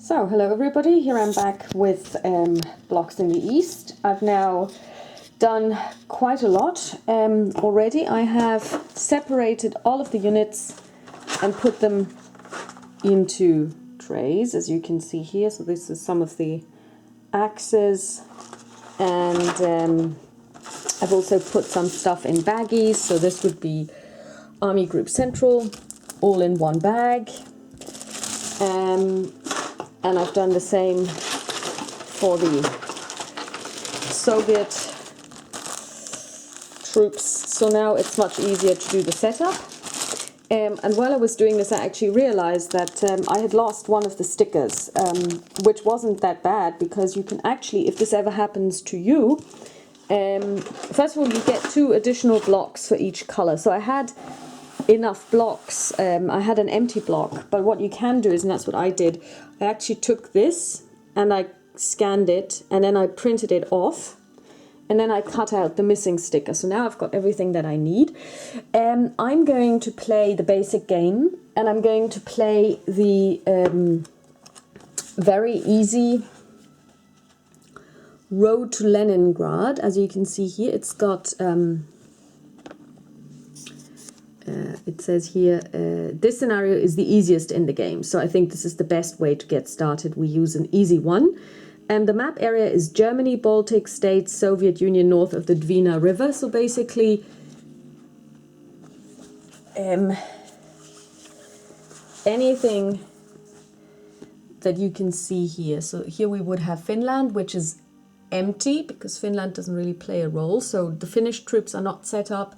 So, hello everybody, here I'm back with blocks in the East. I've now done quite a lot already. I have separated all of the units and put them into trays, as you can see here. So this is some of the axes, and I've also put some stuff in baggies. So this would be Army Group Central, all in one bag. And I've done the same for the Soviet troops. So now it's much easier to do the setup. And while I was doing this, I actually realized that I had lost one of the stickers, which wasn't that bad, because you can actually, if this ever happens to you, first of all, you get 2 additional blocks for each color. So I had enough blocks. I had an empty block, but what you can do is, and that's what I did, I actually took this and I scanned it and then I printed it off and then I cut out the missing sticker. So now I've got everything that I need. I'm going to play the basic game, and I'm going to play the very easy Road to Leningrad. As you can see here, it's got it says here, this scenario is the easiest in the game. So I think this is the best way to get started. We use an easy one. And the map area is Germany, Baltic states, Soviet Union, north of the Dwina River. So basically, anything that you can see here. So here we would have Finland, which is empty because Finland doesn't really play a role. So the Finnish troops are not set up.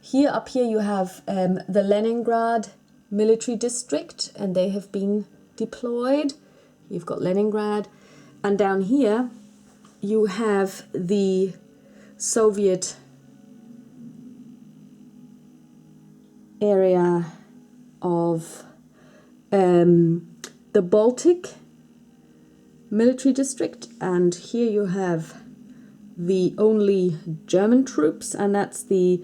Here, up here, you have the Leningrad military district, and they have been deployed. You've got Leningrad. And down here, you have the Soviet area of the Baltic military district. And here you have the only German troops, and that's the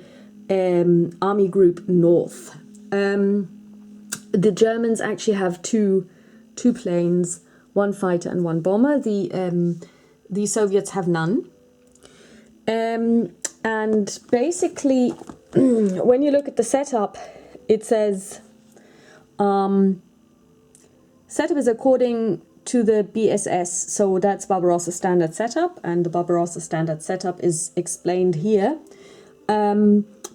Army Group North. The Germans actually have two planes, 1 fighter and 1 bomber. The Soviets have none. And basically, when you look at the setup, it says setup is according to the BSS. So that's Barbarossa standard setup, and the Barbarossa standard setup is explained here.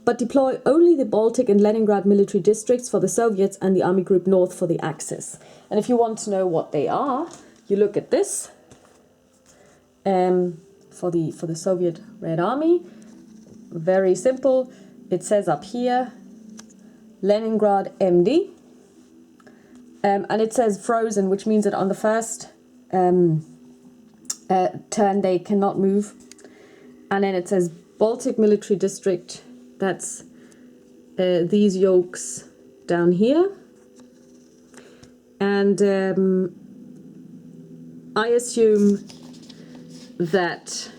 But deploy only the Baltic and Leningrad military districts for the Soviets and the Army Group North for the Axis. And if you want to know what they are, you look at this. For the Soviet Red Army, very simple. It says up here, Leningrad MD. And it says frozen, which means that on the first turn they cannot move. And then it says Baltic military district. That's these yolks down here, and I assume that,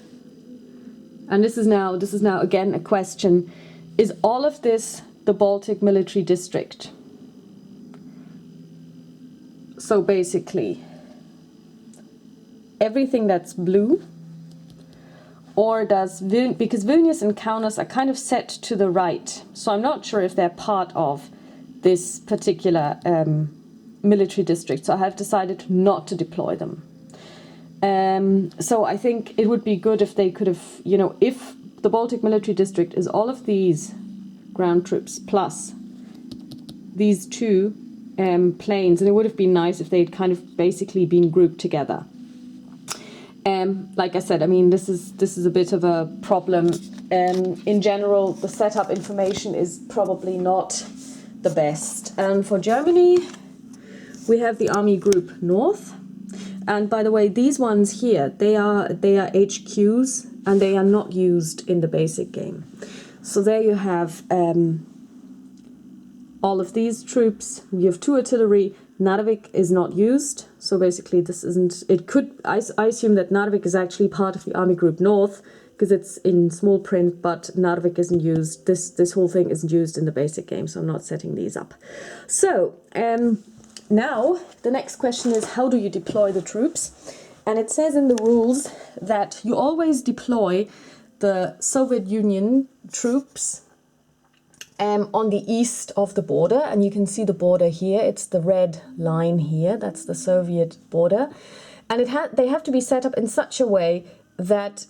and this is now again a question: is all of this the Baltic military district? So basically, everything that's blue. Or does because Vilnius and Kaunas are kind of set to the right, so I'm not sure if they're part of this particular military district. So I have decided not to deploy them. So I think it would be good if they could have, if the Baltic military district is all of these ground troops plus these 2 planes, and it would have been nice if they'd kind of basically been grouped together. Like I said, I mean, this is a bit of a problem. In general, the setup information is probably not the best. And for Germany, we have the Army Group North. And by the way, these ones here, they are HQs, and they are not used in the basic game. So there you have all of these troops. You have 2 artillery. Narvik is not used, so basically this isn't, it could, I assume that Narvik is actually part of the Army Group North, because it's in small print, but Narvik isn't used, this whole thing isn't used in the basic game, so I'm not setting these up. So, Now, the next question is, how do you deploy the troops? And it says in the rules that you always deploy the Soviet Union troops on the east of the border. And you can see the border here. It's the red line here. That's the Soviet border. And they have to be set up in such a way that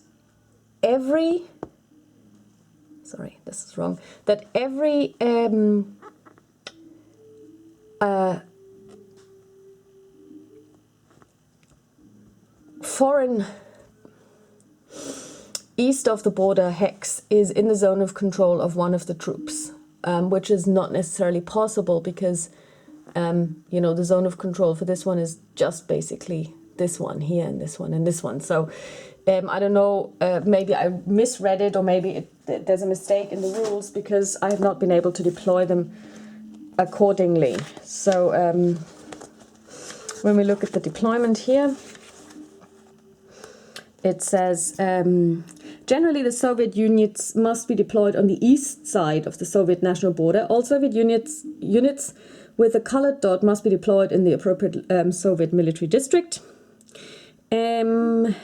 every... Sorry, this is wrong. That every... foreign east of the border hex is in the zone of control of one of the troops, which is not necessarily possible because, you know, the zone of control for this one is just basically this one here and this one and this one. So I don't know, maybe I misread it, or maybe there's a mistake in the rules because I have not been able to deploy them accordingly. So when we look at the deployment here, it says, generally the Soviet units must be deployed on the east side of the Soviet national border. All Soviet units with a colored dot must be deployed in the appropriate Soviet military district. And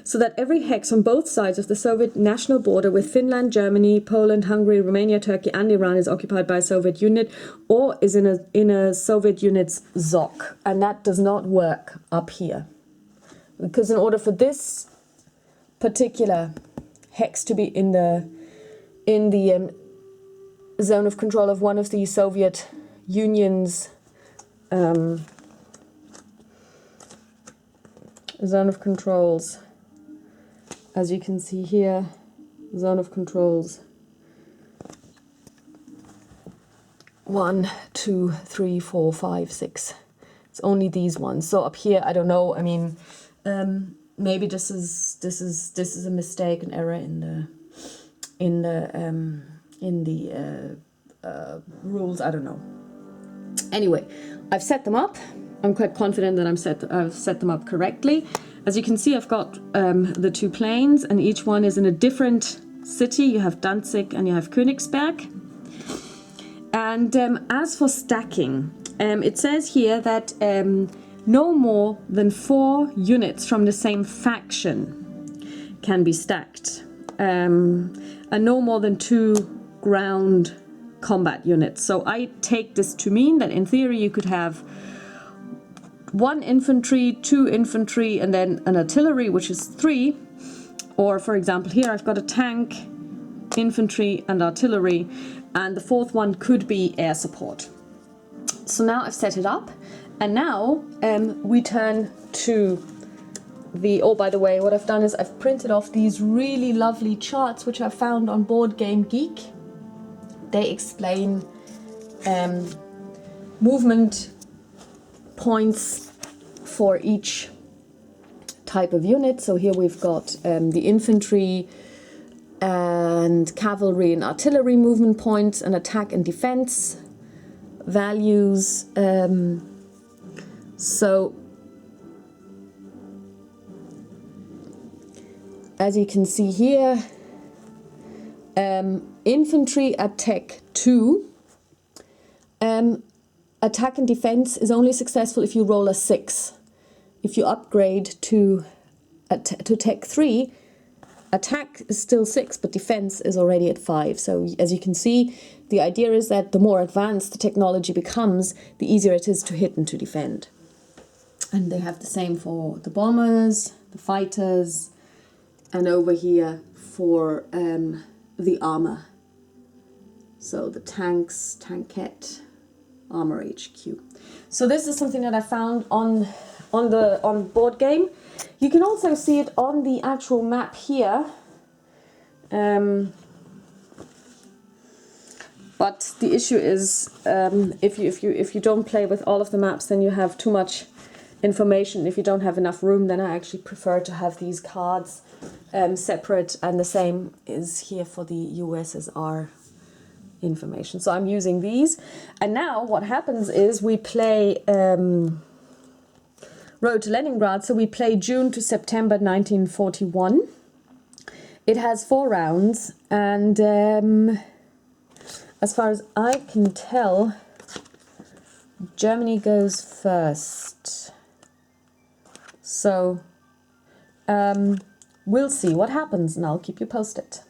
so that every hex on both sides of the Soviet national border with Finland, Germany, Poland, Hungary, Romania, Turkey and Iran is occupied by a Soviet unit or is in a Soviet unit's ZOC. And that does not work up here. Because in order for this particular hex to be in the zone of control of one of the Soviet Union's zone of controls, as you can see here, zone of controls 1, 2, 3, 4, 5, 6. It's only these ones. So up here, I don't know. I mean, maybe this is a mistake, an error in the rules. I don't know. Anyway, I've set them up. I'm quite confident that I've set them up correctly. As you can see, I've got the two planes, and each one is in a different city. You have Danzig and you have Königsberg. And as for stacking, it says here that no more than 4 units from the same faction can be stacked, and no more than 2 ground combat units. So I take this to mean that in theory you could have 1 infantry, 2 infantry, and then an artillery, which is 3. Or for example, here I've got a tank, infantry and artillery, and the 4th one could be air support. So now I've set it up, and now we turn to the, oh, by the way, what I've done is I've printed off these really lovely charts which I found on Board Game Geek. They explain movement points for each type of unit. So here we've got the infantry and cavalry and artillery movement points, and attack and defense values. So as you can see here, infantry at Tech 2, attack and defense is only successful if you roll a 6. If you upgrade to Tech 3, attack is still 6, but defense is already at 5. So as you can see, the idea is that the more advanced the technology becomes, the easier it is to hit and to defend. And they have the same for the bombers, the fighters, and over here for the armor. So the tanks, tankette, armor HQ. So this is something that I found on Board Game. You can also see it on the actual map here. But the issue is, if you don't play with all of the maps, then you have too much information. If you don't have enough room, then I actually prefer to have these cards separate, and the same is here for the USSR information. So I'm using these, and now what happens is we play Road to Leningrad. So we play June to September 1941, It has 4 rounds, and as far as I can tell, Germany goes first. So we'll see what happens, and I'll keep you posted.